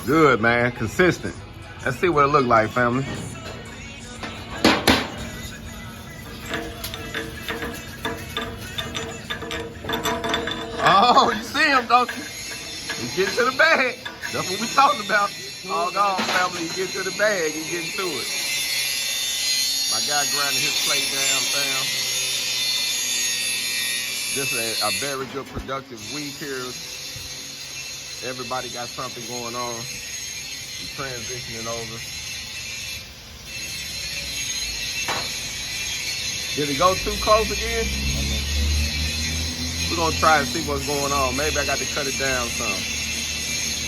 Good, man. Consistent. Let's see what it look like, family. Oh, you see him, don't you? He's getting to the bag. That's what we talking about. All gone, family. He get to the bag. He getting to it. My guy grinding his plate down, fam. This is a very good productive week here. Everybody got something going on. We're transitioning over. Did it go too close again? We're gonna try and see what's going on. Maybe I got to cut it down some.